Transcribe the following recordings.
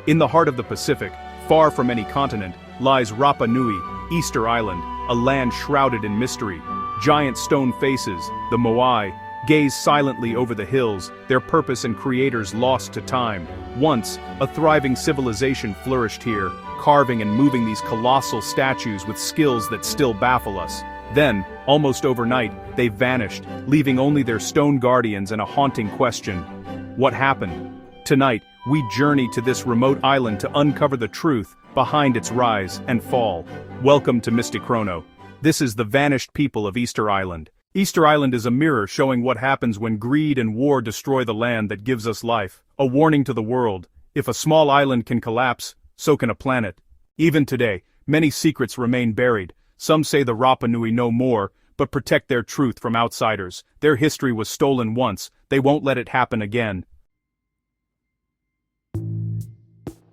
In the heart of the Pacific, far from any continent, lies Rapa Nui, Easter Island, a land shrouded in mystery. Giant stone faces, the Moai, gaze silently over the hills, their purpose and creators lost to time. Once, a thriving civilization flourished here, carving and moving these colossal statues with skills that still baffle us. Then, almost overnight, they vanished, leaving only their stone guardians and a haunting question. What happened? Tonight, we journey to this remote island to uncover the truth behind its rise and fall. Welcome to MystiChrono. This is the vanished people of Easter Island. Easter Island is a mirror showing what happens when greed and war destroy the land that gives us life. A warning to the world: if a small island can collapse, so can a planet. Even today, many secrets remain buried. Some say the Rapa Nui know more, but protect their truth from outsiders. Their history was stolen once, they won't let it happen again.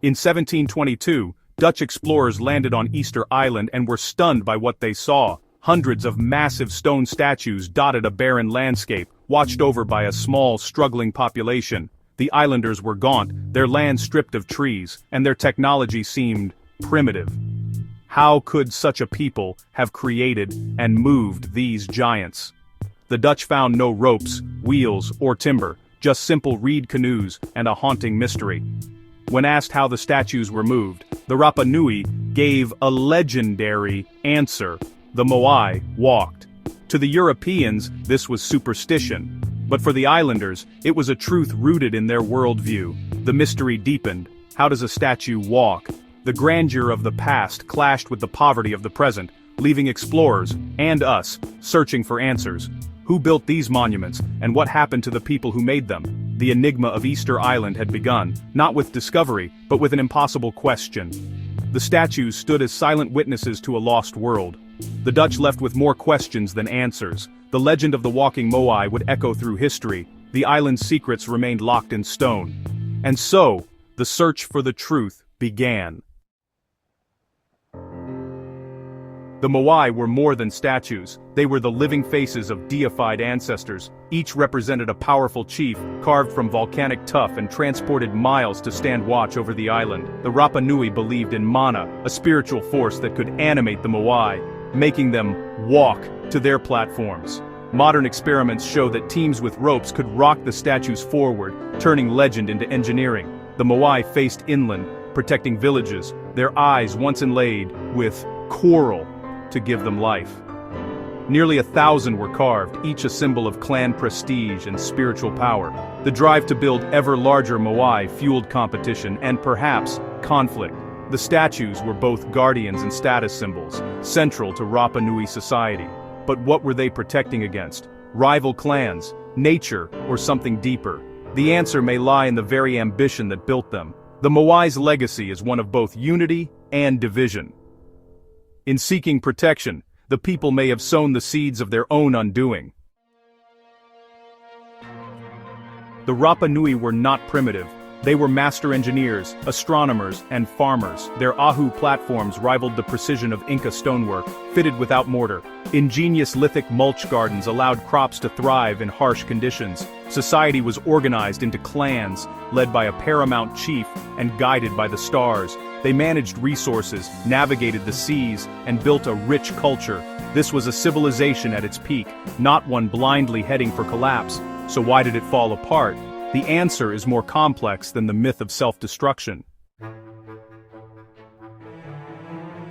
In 1722, Dutch explorers landed on Easter Island and were stunned by what they saw. Hundreds of massive stone statues dotted a barren landscape, watched over by a small, struggling population. The islanders were gaunt, their land stripped of trees, and their technology seemed primitive. How could such a people have created and moved these giants? The Dutch found no ropes, wheels, or timber, just simple reed canoes and a haunting mystery. When asked how the statues were moved, the Rapa Nui gave a legendary answer: the Moai walked. To the Europeans, this was superstition. But for the islanders, it was a truth rooted in their worldview. The mystery deepened. How does a statue walk? The grandeur of the past clashed with the poverty of the present, leaving explorers, and us, searching for answers. Who built these monuments, and what happened to the people who made them? The enigma of Easter Island had begun, not with discovery, but with an impossible question. The statues stood as silent witnesses to a lost world. The Dutch left with more questions than answers. The legend of the walking Moai would echo through history. The island's secrets remained locked in stone. And so, the search for the truth began. The Moai were more than statues. They were the living faces of deified ancestors. Each represented a powerful chief, carved from volcanic tuff and transported miles to stand watch over the island. The Rapa Nui believed in mana, a spiritual force that could animate the Moai, making them walk to their platforms. Modern experiments show that teams with ropes could rock the statues forward, turning legend into engineering. The Moai faced inland, protecting villages, their eyes once inlaid with coral to give them life. Nearly 1,000 were carved, each a symbol of clan prestige and spiritual power. The drive to build ever larger Moai fueled competition and perhaps conflict. The statues were both guardians and status symbols, central to Rapa Nui society. But what were they protecting against? Rival clans, nature, or something deeper? The answer may lie in the very ambition that built them. The Moai's legacy is one of both unity and division. In seeking protection, the people may have sown the seeds of their own undoing. The Rapa Nui were not primitive. They were master engineers, astronomers, and farmers. Their Ahu platforms rivaled the precision of Inca stonework, fitted without mortar. Ingenious lithic mulch gardens allowed crops to thrive in harsh conditions. Society was organized into clans, led by a paramount chief and guided by the stars. They managed resources, navigated the seas, and built a rich culture. This was a civilization at its peak, not one blindly heading for collapse. So why did it fall apart? The answer is more complex than the myth of self-destruction.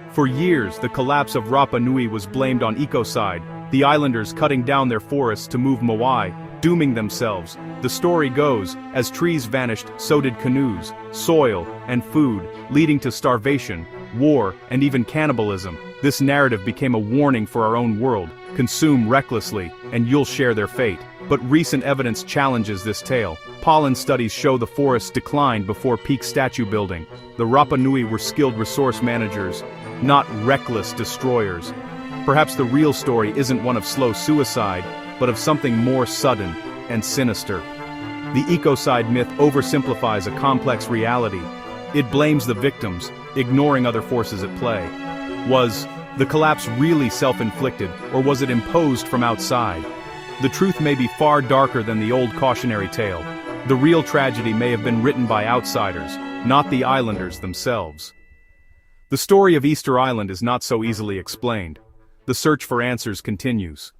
For years, the collapse of Rapa Nui was blamed on ecocide, the islanders cutting down their forests to move Moai, dooming themselves. The story goes, as trees vanished, so did canoes, soil, and food, leading to starvation, war, and even cannibalism. This narrative became a warning for our own world: consume recklessly, and you'll share their fate. But recent evidence challenges this tale. Pollen studies show the forests declined before peak statue building. The Rapa Nui were skilled resource managers, not reckless destroyers. Perhaps the real story isn't one of slow suicide, but of something more sudden and sinister. The ecocide myth oversimplifies a complex reality. It blames the victims, ignoring other forces at play. Was the collapse really self-inflicted, or was it imposed from outside? The truth may be far darker than the old cautionary tale. The real tragedy may have been written by outsiders, not the islanders themselves. The story of Easter Island is not so easily explained. The search for answers continues.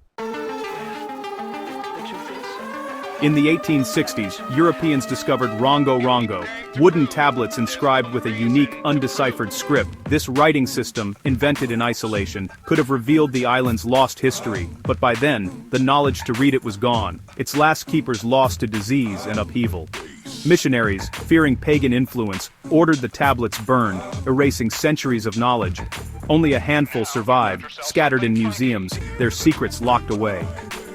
In the 1860s, Europeans discovered Rongo-Rongo, wooden tablets inscribed with a unique, undeciphered script. This writing system, invented in isolation, could have revealed the island's lost history, but by then, the knowledge to read it was gone, its last keepers lost to disease and upheaval. Missionaries, fearing pagan influence, ordered the tablets burned, erasing centuries of knowledge. Only a handful survived, scattered in museums, their secrets locked away.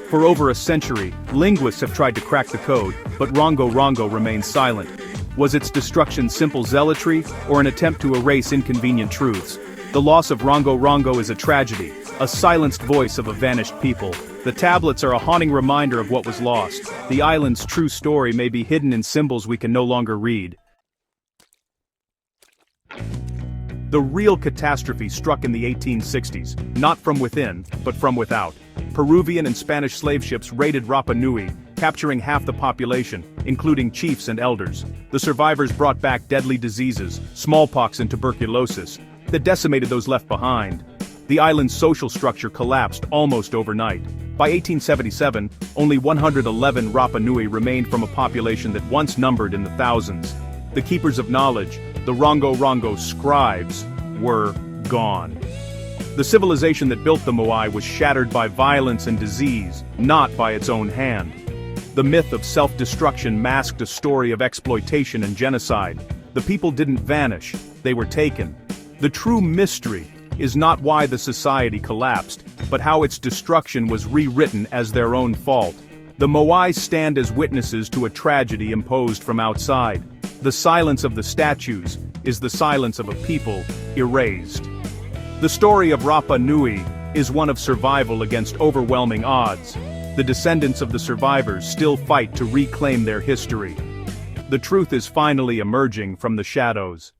For over a century, linguists have tried to crack the code, but Rongo-Rongo remains silent. Was its destruction simple zealotry, or an attempt to erase inconvenient truths? The loss of Rongo-Rongo is a tragedy, a silenced voice of a vanished people. The tablets are a haunting reminder of what was lost. The island's true story may be hidden in symbols we can no longer read. The real catastrophe struck in the 1860s, not from within, but from without. Peruvian and Spanish slave ships raided Rapa Nui, capturing half the population, including chiefs and elders. The survivors brought back deadly diseases, smallpox and tuberculosis, that decimated those left behind. The island's social structure collapsed almost overnight. By 1877, only 111 Rapa Nui remained from a population that once numbered in the thousands. The keepers of knowledge, the Rongo-Rongo scribes, were gone. The civilization that built the Moai was shattered by violence and disease, not by its own hand. The myth of self-destruction masked a story of exploitation and genocide. The people didn't vanish, they were taken. The true mystery is not why the society collapsed, but how its destruction was rewritten as their own fault. The Moai stand as witnesses to a tragedy imposed from outside. The silence of the statues is the silence of a people erased. The story of Rapa Nui is one of survival against overwhelming odds. The descendants of the survivors still fight to reclaim their history. The truth is finally emerging from the shadows.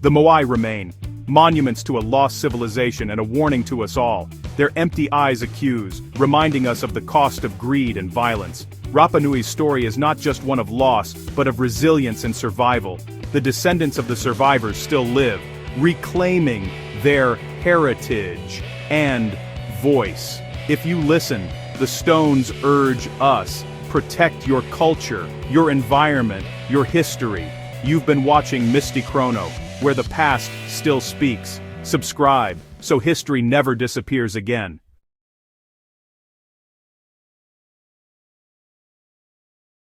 The Moai remain, monuments to a lost civilization and a warning to us all. Their empty eyes accuse, reminding us of the cost of greed and violence. Rapa Nui's story is not just one of loss, but of resilience and survival. The descendants of the survivors still live, reclaiming their heritage and voice. If you listen, the stones urge us, protect your culture, your environment, your history. You've been watching MystiChrono, where the past still speaks. Subscribe, so history never disappears again.